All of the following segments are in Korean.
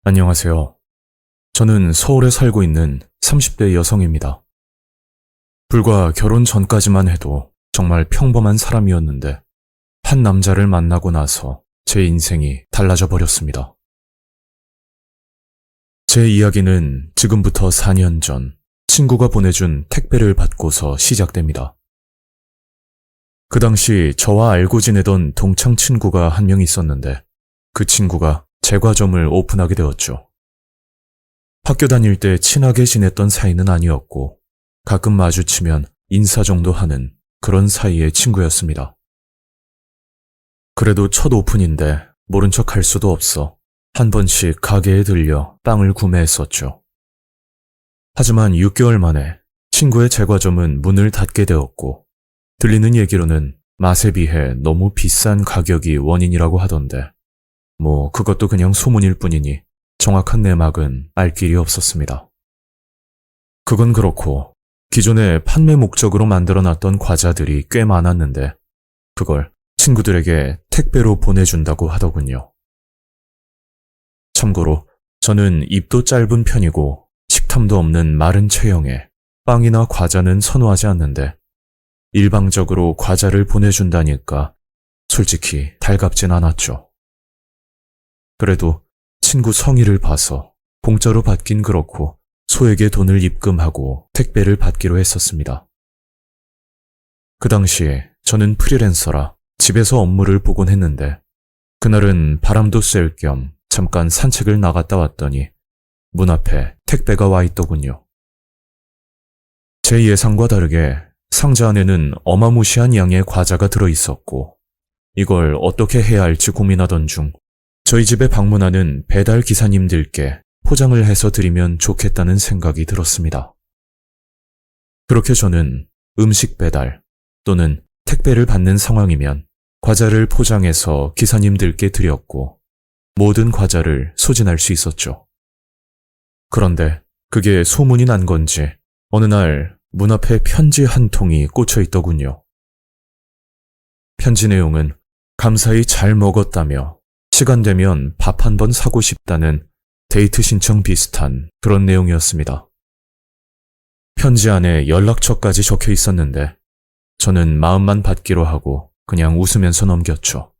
안녕하세요. 저는 서울에 살고 있는 30대 여성입니다. 불과 결혼 전까지만 해도 정말 평범한 사람이었는데 한 남자를 만나고 나서 제 인생이 달라져 버렸습니다. 제 이야기는 지금부터 4년 전 친구가 보내준 택배를 받고서 시작됩니다. 그 당시 저와 알고 지내던 동창 친구가 한 명 있었는데 그 친구가 제과점을 오픈하게 되었죠. 학교 다닐 때 친하게 지냈던 사이는 아니었고 가끔 마주치면 인사 정도 하는 그런 사이의 친구였습니다. 그래도 첫 오픈인데 모른 척 할 수도 없어 한 번씩 가게에 들려 빵을 구매했었죠. 하지만 6개월 만에 친구의 제과점은 문을 닫게 되었고 들리는 얘기로는 맛에 비해 너무 비싼 가격이 원인이라고 하던데 그것도 그냥 소문일 뿐이니 정확한 내막은 알 길이 없었습니다. 그건 그렇고 기존에 판매 목적으로 만들어놨던 과자들이 꽤 많았는데 그걸 친구들에게 택배로 보내준다고 하더군요. 참고로 저는 입도 짧은 편이고 식탐도 없는 마른 체형에 빵이나 과자는 선호하지 않는데 일방적으로 과자를 보내준다니까 솔직히 달갑진 않았죠. 그래도 친구 성의를 봐서 공짜로 받긴 그렇고 소에게 돈을 입금하고 택배를 받기로 했었습니다. 그 당시에 저는 프리랜서라 집에서 업무를 보곤 했는데 그날은 바람도 쐴 겸 잠깐 산책을 나갔다 왔더니 문 앞에 택배가 와 있더군요. 제 예상과 다르게 상자 안에는 어마무시한 양의 과자가 들어 있었고 이걸 어떻게 해야 할지 고민하던 중 저희 집에 방문하는 배달 기사님들께 포장을 해서 드리면 좋겠다는 생각이 들었습니다. 그렇게 저는 음식 배달 또는 택배를 받는 상황이면 과자를 포장해서 기사님들께 드렸고 모든 과자를 소진할 수 있었죠. 그런데 그게 소문이 난 건지 어느 날 문 앞에 편지 한 통이 꽂혀 있더군요. 편지 내용은 감사히 잘 먹었다며 시간 되면 밥 한 번 사고 싶다는 데이트 신청 비슷한 그런 내용이었습니다. 편지 안에 연락처까지 적혀 있었는데 저는 마음만 받기로 하고 그냥 웃으면서 넘겼죠.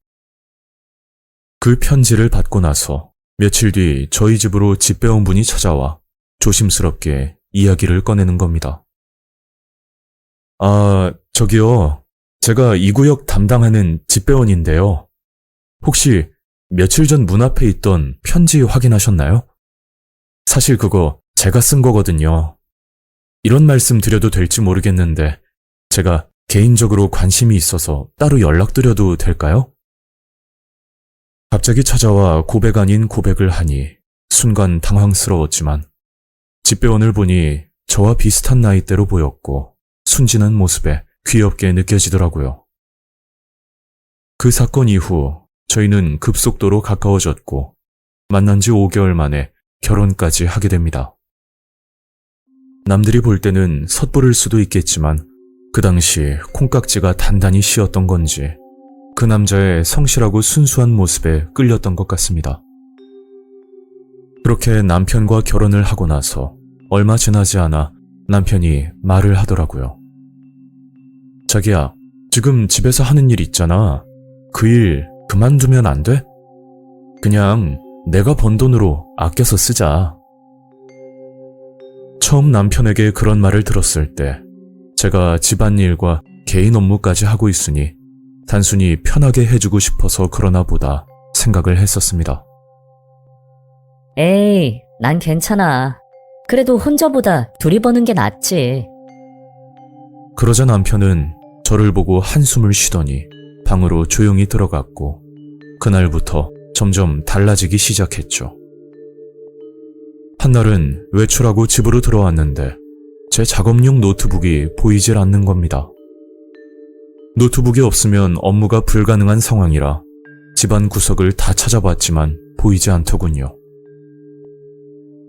그 편지를 받고 나서 며칠 뒤 저희 집으로 집배원 분이 찾아와 조심스럽게 이야기를 꺼내는 겁니다. 저기요. 제가 이 구역 담당하는 집배원인데요. 혹시 며칠 전 문 앞에 있던 편지 확인하셨나요? 사실 그거 제가 쓴 거거든요. 이런 말씀 드려도 될지 모르겠는데 제가 개인적으로 관심이 있어서 따로 연락드려도 될까요? 갑자기 찾아와 고백 아닌 고백을 하니 순간 당황스러웠지만 집배원을 보니 저와 비슷한 나이대로 보였고 순진한 모습에 귀엽게 느껴지더라고요. 그 사건 이후 저희는 급속도로 가까워졌고 만난 지 5개월 만에 결혼까지 하게 됩니다. 남들이 볼 때는 섣부를 수도 있겠지만 그 당시 콩깍지가 단단히 씌었던 건지 그 남자의 성실하고 순수한 모습에 끌렸던 것 같습니다. 그렇게 남편과 결혼을 하고 나서 얼마 지나지 않아 남편이 말을 하더라고요. 자기야, 지금 집에서 하는 일 있잖아. 그 일 그만두면 안 돼? 그냥 내가 번 돈으로 아껴서 쓰자. 처음 남편에게 그런 말을 들었을 때 제가 집안일과 개인 업무까지 하고 있으니 단순히 편하게 해주고 싶어서 그러나 보다 생각을 했었습니다. 에이, 난 괜찮아. 그래도 혼자보다 둘이 버는 게 낫지. 그러자 남편은 저를 보고 한숨을 쉬더니 방으로 조용히 들어갔고 그날부터 점점 달라지기 시작했죠. 한날은 외출하고 집으로 들어왔는데 제 작업용 노트북이 보이질 않는 겁니다. 노트북이 없으면 업무가 불가능한 상황이라 집안 구석을 다 찾아봤지만 보이지 않더군요.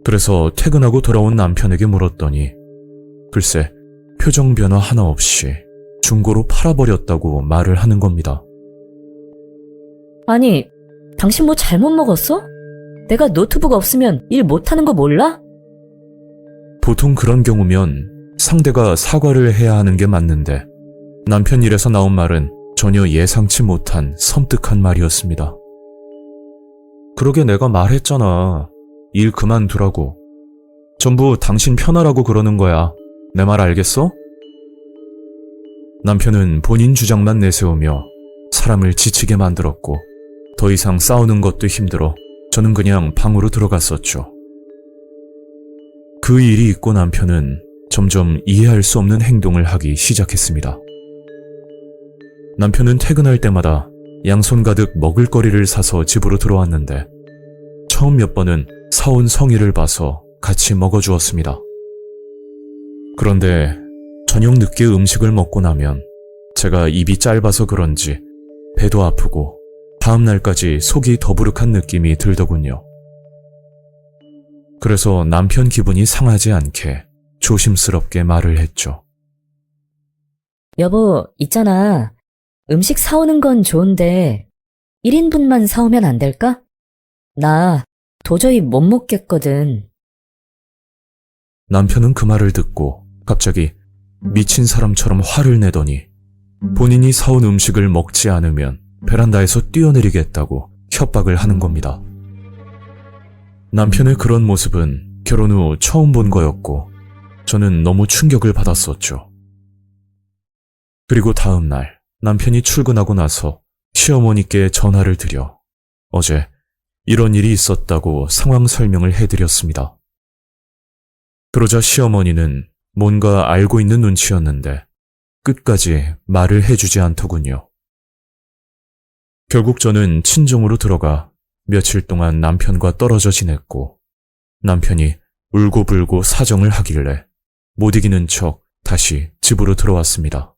그래서 퇴근하고 돌아온 남편에게 물었더니 글쎄 표정 변화 하나 없이 중고로 팔아버렸다고 말을 하는 겁니다. 아니, 당신 뭐 잘못 먹었어? 내가 노트북 없으면 일 못하는 거 몰라? 보통 그런 경우면 상대가 사과를 해야 하는 게 맞는데 남편 일에서 나온 말은 전혀 예상치 못한 섬뜩한 말이었습니다. 그러게 내가 말했잖아. 일 그만두라고. 전부 당신 편하라고 그러는 거야. 내 말 알겠어? 남편은 본인 주장만 내세우며 사람을 지치게 만들었고 더 이상 싸우는 것도 힘들어 저는 그냥 방으로 들어갔었죠. 그 일이 있고 남편은 점점 이해할 수 없는 행동을 하기 시작했습니다. 남편은 퇴근할 때마다 양손 가득 먹을거리를 사서 집으로 들어왔는데 처음 몇 번은 사온 성의를 봐서 같이 먹어주었습니다. 그런데 저녁 늦게 음식을 먹고 나면 제가 입이 짧아서 그런지 배도 아프고 다음 날까지 속이 더부룩한 느낌이 들더군요. 그래서 남편 기분이 상하지 않게 조심스럽게 말을 했죠. 여보, 있잖아. 음식 사오는 건 좋은데 1인분만 사오면 안 될까? 나 도저히 못 먹겠거든. 남편은 그 말을 듣고 갑자기 미친 사람처럼 화를 내더니 본인이 사온 음식을 먹지 않으면 베란다에서 뛰어내리겠다고 협박을 하는 겁니다. 남편의 그런 모습은 결혼 후 처음 본 거였고 저는 너무 충격을 받았었죠. 그리고 다음 날 남편이 출근하고 나서 시어머니께 전화를 드려 어제 이런 일이 있었다고 상황 설명을 해드렸습니다. 그러자 시어머니는 뭔가 알고 있는 눈치였는데 끝까지 말을 해주지 않더군요. 결국 저는 친정으로 들어가 며칠 동안 남편과 떨어져 지냈고 남편이 울고불고 사정을 하길래 못 이기는 척 다시 집으로 들어왔습니다.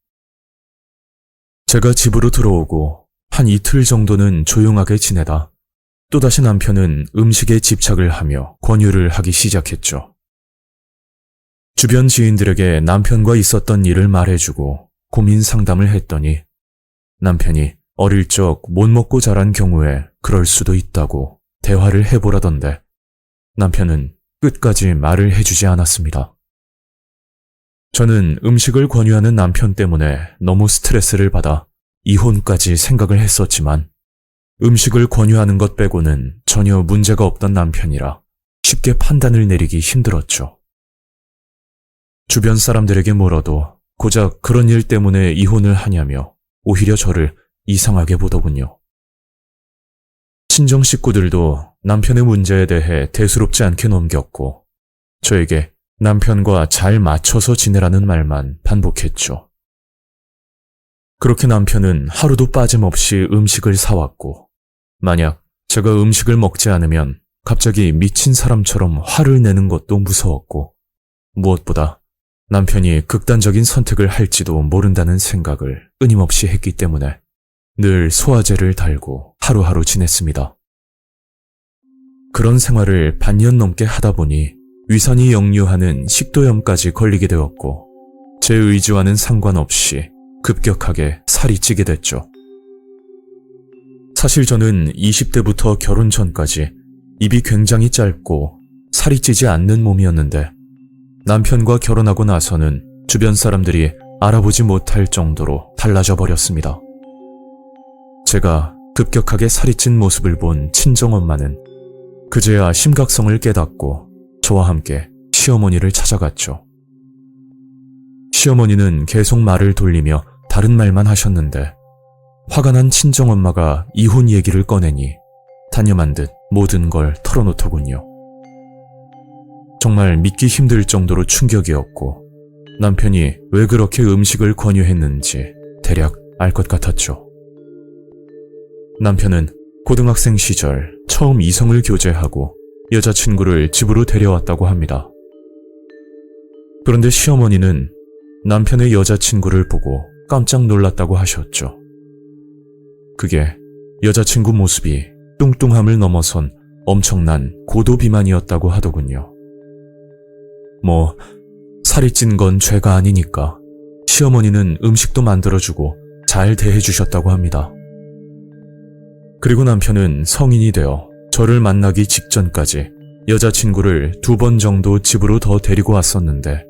제가 집으로 들어오고 한 이틀 정도는 조용하게 지내다 또다시 남편은 음식에 집착을 하며 권유를 하기 시작했죠. 주변 지인들에게 남편과 있었던 일을 말해주고 고민 상담을 했더니 남편이 어릴 적 못 먹고 자란 경우에 그럴 수도 있다고 대화를 해보라던데 남편은 끝까지 말을 해주지 않았습니다. 저는 음식을 권유하는 남편 때문에 너무 스트레스를 받아 이혼까지 생각을 했었지만 음식을 권유하는 것 빼고는 전혀 문제가 없던 남편이라 쉽게 판단을 내리기 힘들었죠. 주변 사람들에게 물어도 고작 그런 일 때문에 이혼을 하냐며 오히려 저를 이상하게 보더군요. 친정 식구들도 남편의 문제에 대해 대수롭지 않게 넘겼고 저에게 남편과 잘 맞춰서 지내라는 말만 반복했죠. 그렇게 남편은 하루도 빠짐없이 음식을 사왔고 만약 제가 음식을 먹지 않으면 갑자기 미친 사람처럼 화를 내는 것도 무서웠고 무엇보다 남편이 극단적인 선택을 할지도 모른다는 생각을 끊임없이 했기 때문에 늘 소화제를 달고 하루하루 지냈습니다. 그런 생활을 반년 넘게 하다 보니 위산이 역류하는 식도염까지 걸리게 되었고 제 의지와는 상관없이 급격하게 살이 찌게 됐죠. 사실 저는 20대부터 결혼 전까지 입이 굉장히 짧고 살이 찌지 않는 몸이었는데 남편과 결혼하고 나서는 주변 사람들이 알아보지 못할 정도로 달라져 버렸습니다. 제가 급격하게 살이 찐 모습을 본 친정엄마는 그제야 심각성을 깨닫고 저와 함께 시어머니를 찾아갔죠. 시어머니는 계속 말을 돌리며 다른 말만 하셨는데 화가 난 친정엄마가 이혼 얘기를 꺼내니 단념한 듯 모든 걸 털어놓더군요. 정말 믿기 힘들 정도로 충격이었고 남편이 왜 그렇게 음식을 권유했는지 대략 알 것 같았죠. 남편은 고등학생 시절 처음 이성을 교제하고 여자친구를 집으로 데려왔다고 합니다. 그런데 시어머니는 남편의 여자친구를 보고 깜짝 놀랐다고 하셨죠. 그게 여자친구 모습이 뚱뚱함을 넘어선 엄청난 고도비만이었다고 하더군요. 살이 찐 건 죄가 아니니까 시어머니는 음식도 만들어주고 잘 대해주셨다고 합니다. 그리고 남편은 성인이 되어 저를 만나기 직전까지 여자친구를 2번 정도 집으로 더 데리고 왔었는데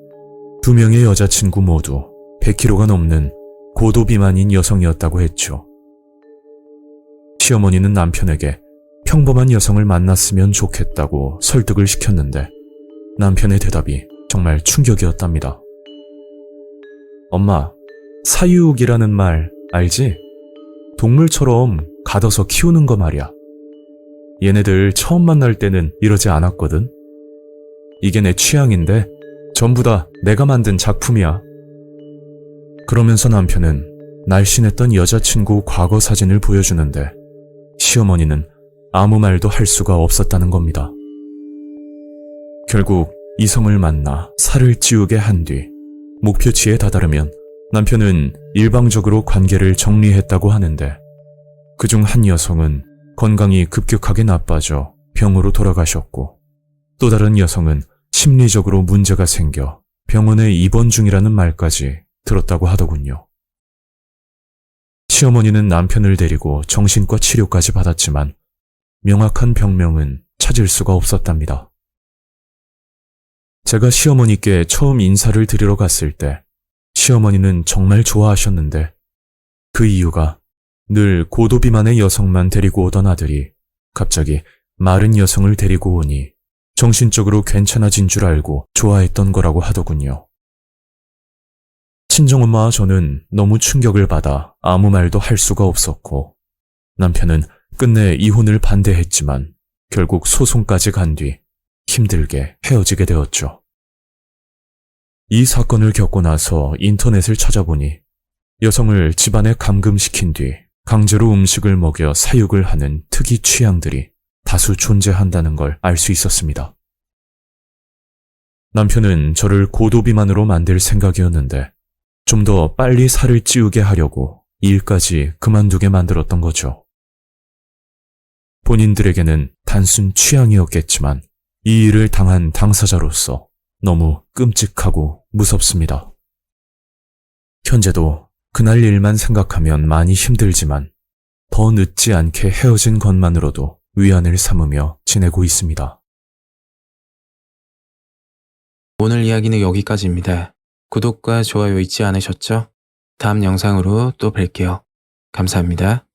2명의 여자친구 모두 100kg가 넘는 고도 비만인 여성이었다고 했죠. 시어머니는 남편에게 평범한 여성을 만났으면 좋겠다고 설득을 시켰는데 남편의 대답이 정말 충격이었답니다. 엄마, 사유육이라는 말 알지? 동물처럼 가둬서 키우는 거 말이야. 얘네들 처음 만날 때는 이러지 않았거든. 이게 내 취향인데 전부 다 내가 만든 작품이야. 그러면서 남편은 날씬했던 여자친구 과거 사진을 보여주는데 시어머니는 아무 말도 할 수가 없었다는 겁니다. 결국 이성을 만나 살을 찌우게 한 뒤 목표치에 다다르면 남편은 일방적으로 관계를 정리했다고 하는데 그중 한 여성은 건강이 급격하게 나빠져 병으로 돌아가셨고 또 다른 여성은 심리적으로 문제가 생겨 병원에 입원 중이라는 말까지 들었다고 하더군요. 시어머니는 남편을 데리고 정신과 치료까지 받았지만 명확한 병명은 찾을 수가 없었답니다. 제가 시어머니께 처음 인사를 드리러 갔을 때 시어머니는 정말 좋아하셨는데 그 이유가 늘 고도 비만의 여성만 데리고 오던 아들이 갑자기 마른 여성을 데리고 오니 정신적으로 괜찮아진 줄 알고 좋아했던 거라고 하더군요. 친정엄마와 저는 너무 충격을 받아 아무 말도 할 수가 없었고 남편은 끝내 이혼을 반대했지만 결국 소송까지 간 뒤 힘들게 헤어지게 되었죠. 이 사건을 겪고 나서 인터넷을 찾아보니 여성을 집안에 감금시킨 뒤 강제로 음식을 먹여 사육을 하는 특이 취향들이 다수 존재한다는 걸 알 수 있었습니다. 남편은 저를 고도비만으로 만들 생각이었는데 좀 더 빨리 살을 찌우게 하려고 일까지 그만두게 만들었던 거죠. 본인들에게는 단순 취향이었겠지만 이 일을 당한 당사자로서 너무 끔찍하고 무섭습니다. 현재도 그날 일만 생각하면 많이 힘들지만 더 늦지 않게 헤어진 것만으로도 위안을 삼으며 지내고 있습니다. 오늘 이야기는 여기까지입니다. 구독과 좋아요 잊지 않으셨죠? 다음 영상으로 또 뵐게요. 감사합니다.